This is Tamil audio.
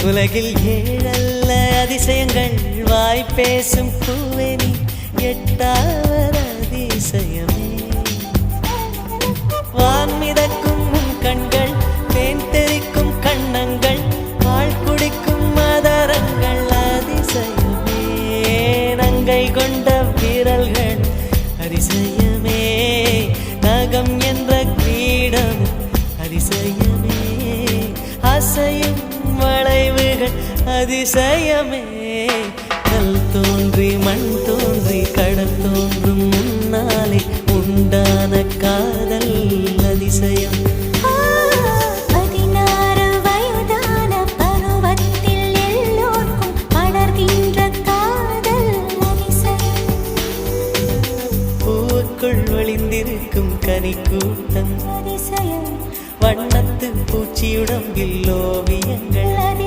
உலகில் ஏழல்ல அதிசயங்கள் வாய் பேசும் பூவெனி எட்டாவது அதிசயமே. வான் மிதக்கும் உன் கண்கள், தேன் தெறிக்கும் கண்ணங்கள், பால் குடிக்கும் மதரங்கள் அதிசயமே. நங்கை கொண்ட விரல்கள் அதிசயமே. நகம் என்ற கிரீடம் அதிசயமே. அசையும் வளைவுகள் அதிசயமே. கல் தோன்றி மண் தோன்றி கடல் தோன்றும் முன்னாலே உண்டான காதல் அதிசயம். 16 வயதான பருவத்தில் எல்லோருக்கும் படர்கின்ற காதல் அதிசயம். பூவுக்குள் ஒளிந்திருக்கும் கனிக்கூட்டம் அதிசயம். வண்ணத்து பூச்சியுடம்பில் ஓவியங்கள்